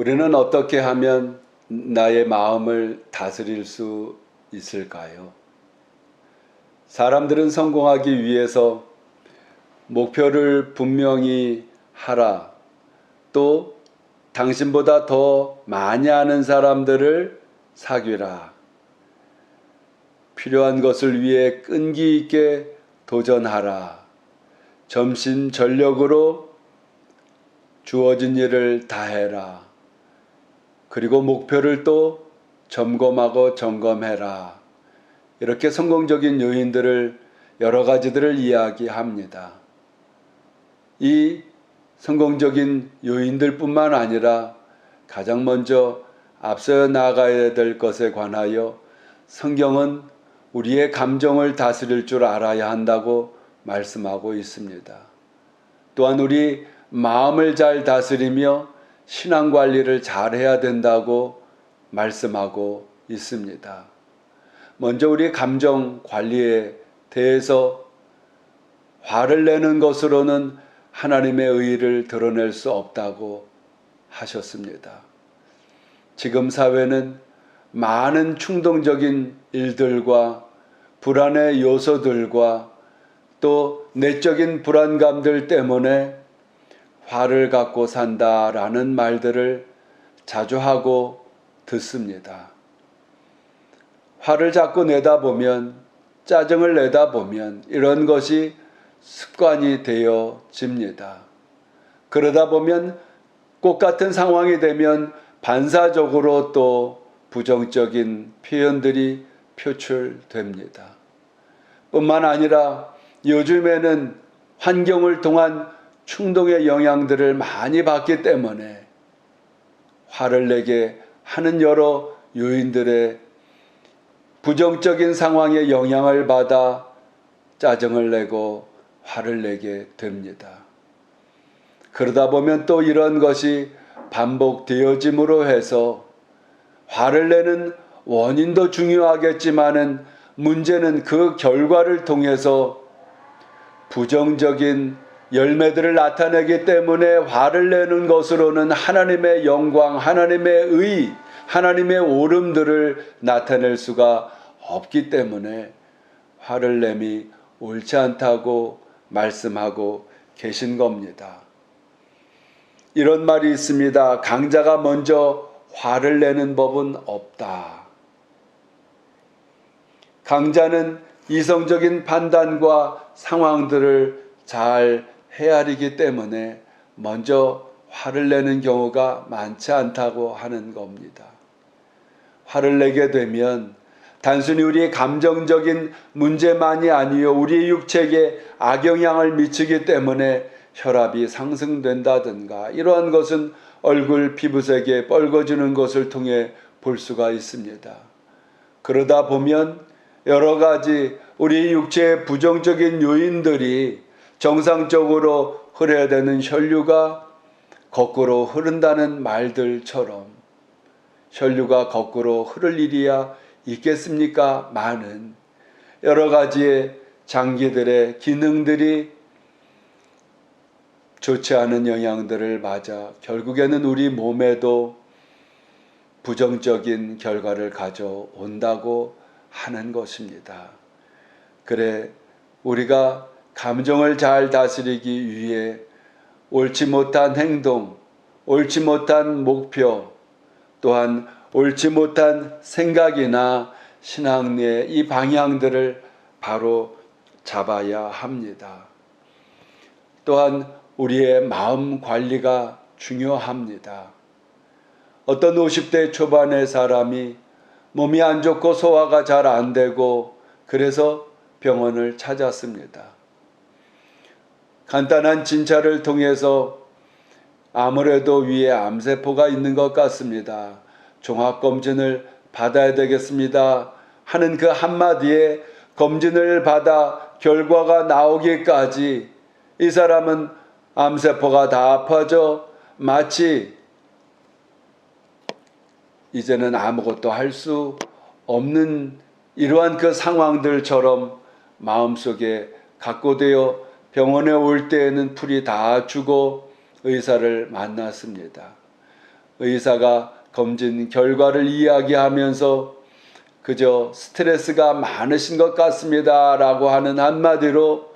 우리는 어떻게 하면 나의 마음을 다스릴 수 있을까요? 사람들은 성공하기 위해서 목표를 분명히 하라, 또 당신보다 더 많이 아는 사람들을 사귀라, 필요한 것을 위해 끈기 있게 도전하라, 전심전력으로 주어진 일을 다해라, 그리고 목표를 또 점검하고 점검해라. 이렇게 성공적인 요인들을 여러 가지들을 이야기합니다. 이 성공적인 요인들뿐만 아니라 가장 먼저 앞서 나가야 될 것에 관하여 성경은 우리의 감정을 다스릴 줄 알아야 한다고 말씀하고 있습니다. 또한 우리 마음을 잘 다스리며 신앙관리를 잘 해야 된다고 말씀하고 있습니다. 먼저 우리 감정 관리에 대해서 화를 내는 것으로는 하나님의 의의를 드러낼 수 없다고 하셨습니다. 지금 사회는 많은 충동적인 일들과 불안의 요소들과 또 내적인 불안감들 때문에 화를 갖고 산다라는 말들을 자주 하고 듣습니다. 화를 자꾸 내다 보면, 짜증을 내다 보면 이런 것이 습관이 되어집니다. 그러다 보면 꼭 같은 상황이 되면 반사적으로 또 부정적인 표현들이 표출됩니다. 뿐만 아니라 요즘에는 환경을 통한 충동의 영향들을 많이 받기 때문에 화를 내게 하는 여러 요인들의 부정적인 상황에 영향을 받아 짜증을 내고 화를 내게 됩니다. 그러다 보면 또 이런 것이 반복되어짐으로 해서 화를 내는 원인도 중요하겠지만은 문제는 그 결과를 통해서 부정적인 열매들을 나타내기 때문에 화를 내는 것으로는 하나님의 영광, 하나님의 의, 하나님의 옳음들을 나타낼 수가 없기 때문에 화를 내미 옳지 않다고 말씀하고 계신 겁니다. 이런 말이 있습니다. 강자가 먼저 화를 내는 법은 없다. 강자는 이성적인 판단과 상황들을 잘 헤아리기 때문에 먼저 화를 내는 경우가 많지 않다고 하는 겁니다. 화를 내게 되면 단순히 우리의 감정적인 문제만이 아니요 우리의 육체에 악영향을 미치기 때문에 혈압이 상승된다든가 이러한 것은 얼굴 피부색에 뻘거지는 것을 통해 볼 수가 있습니다. 그러다 보면 여러 가지 우리 육체의 부정적인 요인들이 정상적으로 흐려야 되는 혈류가 거꾸로 흐른다는 말들처럼 혈류가 거꾸로 흐를 일이야 있겠습니까? 많은 여러 가지의 장기들의 기능들이 좋지 않은 영향들을 맞아 결국에는 우리 몸에도 부정적인 결과를 가져온다고 하는 것입니다. 그래 우리가 감정을 잘 다스리기 위해 옳지 못한 행동, 옳지 못한 목표, 또한 옳지 못한 생각이나 신앙의 이 방향들을 바로 잡아야 합니다. 또한 우리의 마음 관리가 중요합니다. 어떤 50대 초반의 사람이 몸이 안 좋고 소화가 잘 안 되고 그래서 병원을 찾았습니다. 간단한 진찰을 통해서 아무래도 위에 암세포가 있는 것 같습니다. 종합검진을 받아야 되겠습니다. 하는 그 한마디에 검진을 받아 결과가 나오기까지 이 사람은 암세포가 다 아파져 마치 이제는 아무것도 할 수 없는 이러한 그 상황들처럼 마음속에 각고되어 병원에 올 때에는 풀이 다 주고 의사를 만났습니다. 의사가 검진 결과를 이야기하면서 그저 스트레스가 많으신 것 같습니다 라고 하는 한마디로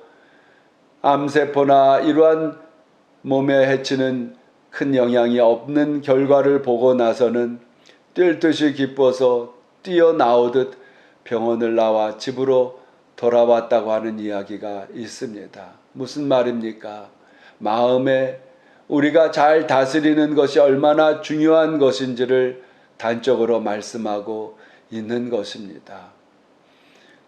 암세포나 이러한 몸에 해치는 큰 영향이 없는 결과를 보고 나서는 뛸 듯이 기뻐서 뛰어나오듯 병원을 나와 집으로 돌아왔다고 하는 이야기가 있습니다. 무슨 말입니까? 마음에 우리가 잘 다스리는 것이 얼마나 중요한 것인지를 단적으로 말씀하고 있는 것입니다.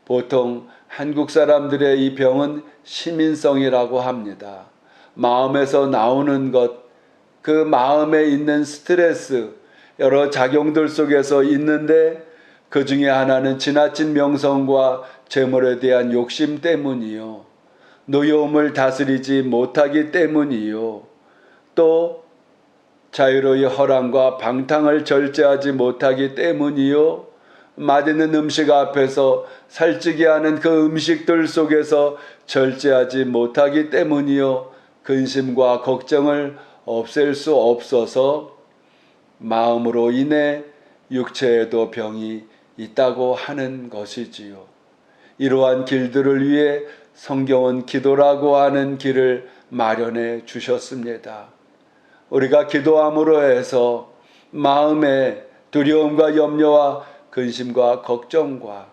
보통 한국 사람들의 이 병은 시민성이라고 합니다. 마음에서 나오는 것, 그 마음에 있는 스트레스, 여러 작용들 속에서 있는데 그 중에 하나는 지나친 명성과 재물에 대한 욕심 때문이요. 노여움을 다스리지 못하기 때문이요. 또 자유로이 허랑과 방탕을 절제하지 못하기 때문이요. 맛있는 음식 앞에서 살찌게 하는 그 음식들 속에서 절제하지 못하기 때문이요. 근심과 걱정을 없앨 수 없어서 마음으로 인해 육체에도 병이 있다고 하는 것이지요. 이러한 길들을 위해 성경은 기도라고 하는 길을 마련해 주셨습니다. 우리가 기도함으로 해서 마음의 두려움과 염려와 근심과 걱정과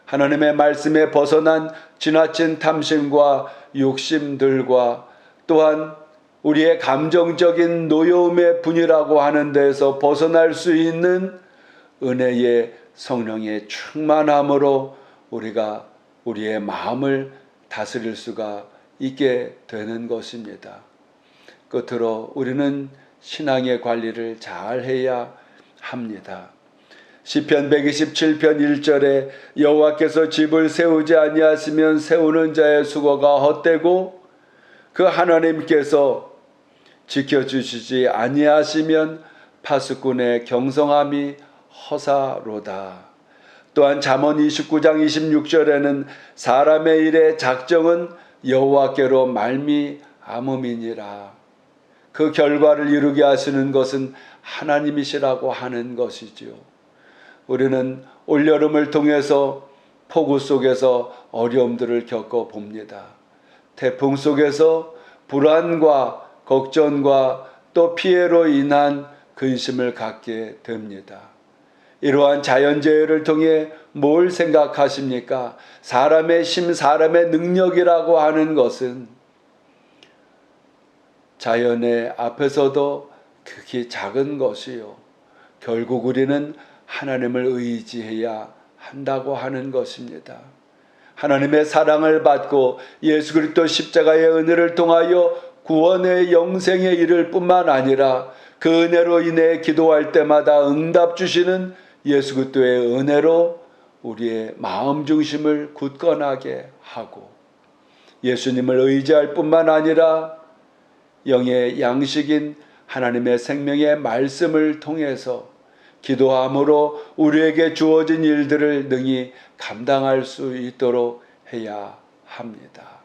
하나님의 말씀에 벗어난 지나친 탐심과 욕심들과 또한 우리의 감정적인 노여움의 분이라고 하는 데에서 벗어날 수 있는 은혜의 성령의 충만함으로 우리가 우리의 마음을 다스릴 수가 있게 되는 것입니다. 끝으로 우리는 신앙의 관리를 잘 해야 합니다. 시편 127편 1절에 여호와께서 집을 세우지 아니하시면 세우는 자의 수고가 헛되고 그 하나님께서 지켜주시지 아니하시면 파수꾼의 경성함이 허사로다. 또한 잠언 29장 26절에는 사람의 일의 작정은 여호와께로 말미암음이니라. 그 결과를 이루게 하시는 것은 하나님이시라고 하는 것이지요. 우리는 올여름을 통해서 폭우 속에서 어려움들을 겪어봅니다. 태풍 속에서 불안과 걱정과 또 피해로 인한 근심을 갖게 됩니다. 이러한 자연재해를 통해 뭘 생각하십니까? 사람의 힘, 사람의 능력이라고 하는 것은 자연의 앞에서도 극히 작은 것이요. 결국 우리는 하나님을 의지해야 한다고 하는 것입니다. 하나님의 사랑을 받고 예수 그리스도 십자가의 은혜를 통하여 구원의 영생에 이를 뿐만 아니라 그 은혜로 인해 기도할 때마다 응답 주시는 예수 그리스도의 은혜로 우리의 마음 중심을 굳건하게 하고 예수님을 의지할 뿐만 아니라 영의 양식인 하나님의 생명의 말씀을 통해서 기도함으로 우리에게 주어진 일들을 능히 감당할 수 있도록 해야 합니다.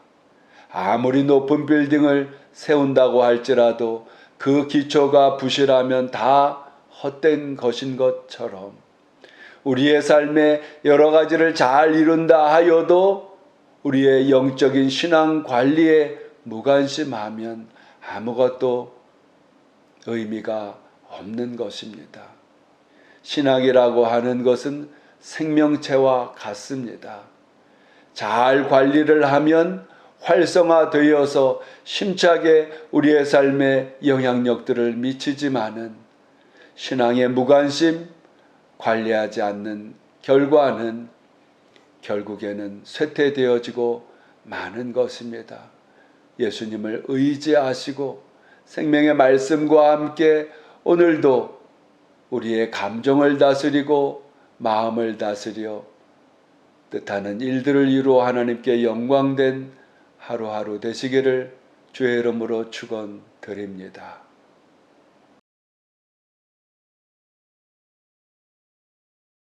아무리 높은 빌딩을 세운다고 할지라도 그 기초가 부실하면 다 헛된 것인 것처럼 우리의 삶에 여러 가지를 잘 이룬다 하여도 우리의 영적인 신앙 관리에 무관심하면 아무것도 의미가 없는 것입니다. 신앙이라고 하는 것은 생명체와 같습니다. 잘 관리를 하면 활성화되어서 힘차게 우리의 삶에 영향력들을 미치지만은 신앙의 무관심, 관리하지 않는 결과는 결국에는 쇠퇴되어지고 마는 것입니다. 예수님을 의지하시고 생명의 말씀과 함께 오늘도 우리의 감정을 다스리고 마음을 다스려 뜻하는 일들을 이루어 하나님께 영광된 하루하루 되시기를 주의 이름으로 축원드립니다.